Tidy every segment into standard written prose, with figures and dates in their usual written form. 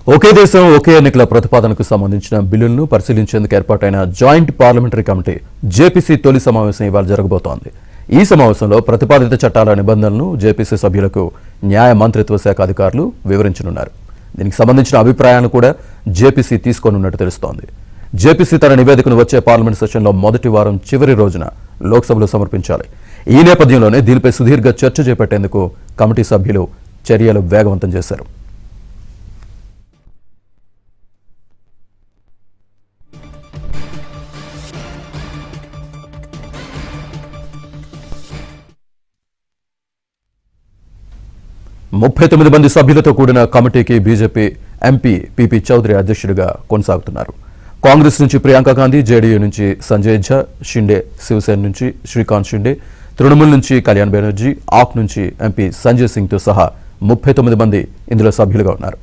ఒకే దేశం ఒకే ఎన్నికల ప్రతిపాదనకు సంబంధించిన బిల్లులను పరిశీలించేందుకు ఏర్పాటైన జాయింట్ పార్లమెంటరీ కమిటీ జేపీసీ తొలి సమావేశం ఇవాళ జరగబోతోంది. ఈ సమావేశంలో ప్రతిపాదిత చట్టాల నిబంధనలను జేపీసీ సభ్యులకు న్యాయ మంత్రిత్వ శాఖ అధికారులు వివరించనున్నారు. దీనికి సంబంధించిన అభిప్రాయాలను కూడా జేపీసీ తీసుకోనున్నట్టు తెలుస్తోంది. జేపీసీ తన నివేదికను వచ్చే పార్లమెంట్ సెషన్లో మొదటి వారం చివరి రోజున లోక్సభలో సమర్పించాలి. ఈ నేపథ్యంలోనే దీనిపై సుదీర్ఘ చర్చ చేపట్టేందుకు కమిటీ సభ్యులు చర్యలు వేగవంతం చేశారు. ముప్పై 9 మంది సభ్యులతో కూడిన కమిటీకి బీజేపీ ఎంపీ పీపీ చౌదరి అధ్యక్షుడిగా కొనసాగుతున్నారు. కాంగ్రెస్ నుంచి ప్రియాంక గాంధీ, జేడీయూ నుంచి సంజయ్ ఝా, షిండే, శివసేన నుంచి శ్రీకాంత్ షిండే, తృణమూల్ నుంచి కళ్యాణ్ బెనర్జీ, ఆప్ నుంచి ఎంపీ సంజయ్ సింగ్తో సహా 39 మంది ఇందులో సభ్యులుగా ఉన్నారు.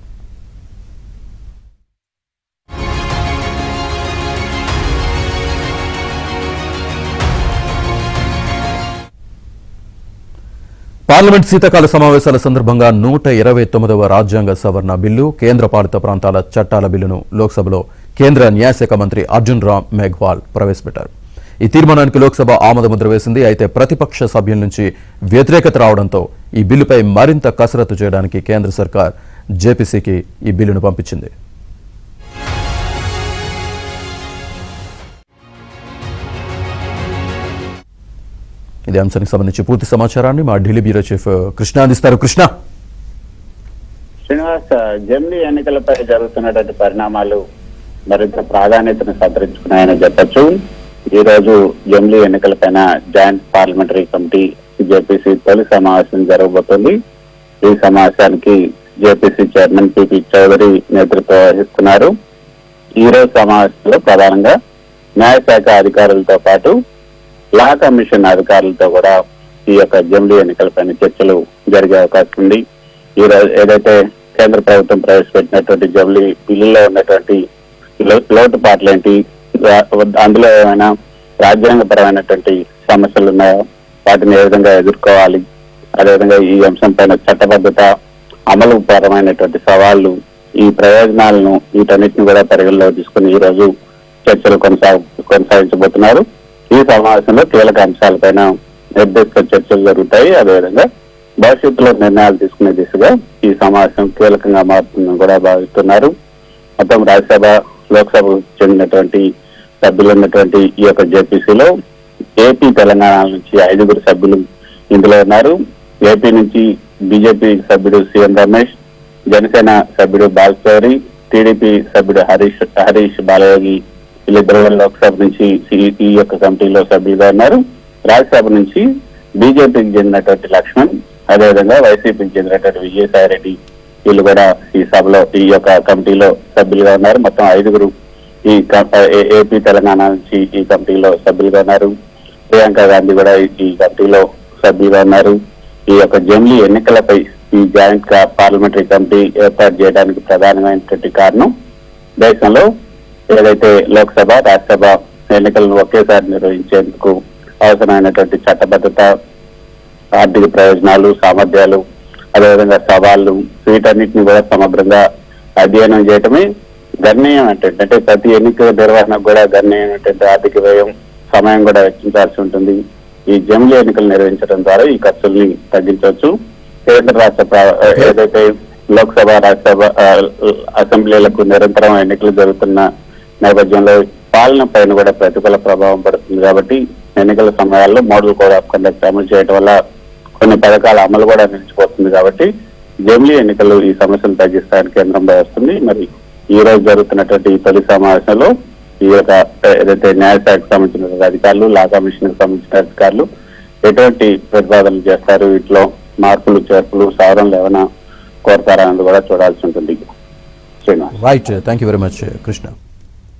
పార్లమెంట్ శీతాకాల సమావేశాల సందర్భంగా 129వ రాజ్యాంగ సవరణ బిల్లు, కేంద్ర పాలిత ప్రాంతాల చట్టాల బిల్లును లోక్సభలో కేంద్ర న్యాయశాఖ మంత్రి అర్జున్ రామ్ మేఘ్వాల్ ప్రవేశపెట్టారు. ఈ తీర్మానానికి లోక్సభ ఆమోదముద్ర వేసింది. అయితే ప్రతిపక్ష సభ్యుల నుంచి వ్యతిరేకత రావడంతో ఈ బిల్లుపై మరింత కసరత్తు చేయడానికి కేంద్ర సర్కార్ జేపీసీకి ఈ బిల్లును పంపించింది. ఇదే అంశానికి సంబంధించి పూర్తి సమాచారాన్ని మా ఢిల్లీ బ్యూరో చీఫ్ కృష్ణ అందిస్తారు. కృష్ణ. శ్రీనివాస్, జమిలీ ఎన్నికలపై జరుగుతున్నటువంటి పరిణామాలు మరింత ప్రాధాన్యతను సంతరించుకున్నాయని చెప్పొచ్చు. ఈ రోజు జమిలీ ఎన్నికలపైన జాయింట్ పార్లమెంటరీ కమిటీ జేపీసీ తొలి సమావేశం జరగబోతోంది. ఈ సమావేశానికి జేపీసీ చైర్మన్ పీపీ చౌదరి నేతృత్వం వహిస్తున్నారు. ఈ రోజు సమావేశంలో ప్రధానంగా న్యాయశాఖ అధికారులతో పాటు లా కమిషన్ అధికారులతో కూడా ఈ యొక్క జమిలీ ఎన్నికలపైన చర్చలు జరిగే అవకాశం ఉంది. ఈ రోజు ఏదైతే కేంద్ర ప్రభుత్వం ప్రవేశపెట్టినటువంటి జమిలీ బిల్లులో ఉన్నటువంటి లోటుపాట్లు ఏంటి, అందులో ఏమైనా రాజ్యాంగపరమైనటువంటి సమస్యలు ఉన్నాయో వాటిని ఏ విధంగా ఎదుర్కోవాలి, అదేవిధంగా ఈ అంశం పైన చట్టబద్ధత, అమలు పరమైనటువంటి సవాళ్లు, ఈ ప్రయోజనాలను వీటన్నిటిని కూడా పరిగణలో తీసుకుని ఈ రోజు చర్చలు కొనసాగించబోతున్నారు. ఈ సమావేశంలో కీలక అంశాలపైన నిర్దిష్ట చర్చలు జరుగుతాయి. అదేవిధంగా భవిష్యత్తులో నిర్ణయాలు తీసుకునే దిశగా ఈ సమావేశం కీలకంగా మారుతుందని కూడా భావిస్తున్నారు. మొత్తం రాజ్యసభ, లోక్సభకు చెందినటువంటి సభ్యులు ఉన్నటువంటి ఈ యొక్క జేపీసీలో ఏపీ, తెలంగాణ నుంచి 5 సభ్యులు ఇందులో ఉన్నారు. ఏపీ నుంచి బీజేపీ సభ్యుడు సీఎం రమేష్, జనసేన సభ్యుడు బాలచౌరి, టీడీపీ సభ్యుడు హరీష్ బాలయోగి వీళ్ళిద్దరు లోక్సభ నుంచి ఈ యొక్క కమిటీలో సభ్యులుగా ఉన్నారు. రాజ్యసభ నుంచి బీజేపీకి చెందినటువంటి లక్ష్మణ్, అదేవిధంగా వైసీపీకి చెందినటువంటి విజయసాయి రెడ్డి వీళ్ళు కూడా ఈ సభలో ఈ యొక్క కమిటీలో సభ్యులుగా ఉన్నారు. మొత్తం 5 ఈ ఏపీ, తెలంగాణ నుంచి ఈ కమిటీలో సభ్యులుగా ఉన్నారు. ప్రియాంక గాంధీ కూడా ఈ కమిటీలో సభ్యులుగా ఉన్నారు. ఈ యొక్క జమిలీ ఎన్నికలపై ఈ జాయింట్ పార్లమెంటరీ కమిటీ ఏర్పాటు చేయడానికి ప్రధానమైనటువంటి కారణం దేశంలో ఏదైతే లోక్సభ, రాజ్యసభ ఎన్నికలను ఒకేసారి నిర్వహించేందుకు అవసరమైనటువంటి చట్టబద్ధత, ఆర్థిక ప్రయోజనాలు, సామర్థ్యాలు, అదేవిధంగా సవాళ్లు వీటన్నిటిని కూడా సమగ్రంగా అధ్యయనం చేయటమే గణనీయమైనటువంటి, అంటే ప్రతి ఎన్నికల నిర్వహణకు కూడా గణనీయమైనటువంటి ఆర్థిక వ్యయం, సమయం కూడా వెచ్చించాల్సి ఉంటుంది. ఈ జమిలీ ఎన్నికలు నిర్వహించడం ద్వారా ఈ ఖర్చుల్ని తగ్గించవచ్చు. కేంద్ర రాష్ట్ర ఏదైతే లోక్సభ, రాజ్యసభ అసెంబ్లీలకు నిరంతరం ఎన్నికలు జరుగుతున్న నేపథ్యంలో పాలన పైన కూడా ప్రతికూల ప్రభావం పడుతుంది. కాబట్టి ఎన్నికల సమయాల్లో మోడల్ కోడ్ ఆఫ్ కండక్ట్ అమలు చేయడం వల్ల కొన్ని పథకాల అమలు కూడా నిలిచిపోతుంది. కాబట్టి జమిలీ ఎన్నికలు ఈ సమస్యను తగ్గిస్తానికి కేంద్రం భావిస్తుంది. మరి ఈ రోజు జరుగుతున్నటువంటి ఈ తొలి సమావేశంలో ఈ యొక్క ఏదైతే న్యాయశాఖకు సంబంధించిన అధికారులు, లా కమిషన్ కు సంబంధించిన అధికారులు ఎటువంటి ప్రతిపాదనలు చేస్తారు, వీటిలో మార్పులు, చేర్పులు, సవరణలు ఏమైనా కోరతారా అన్నది కూడా చూడాల్సి ఉంటుంది. Right, thank you very much Krishna.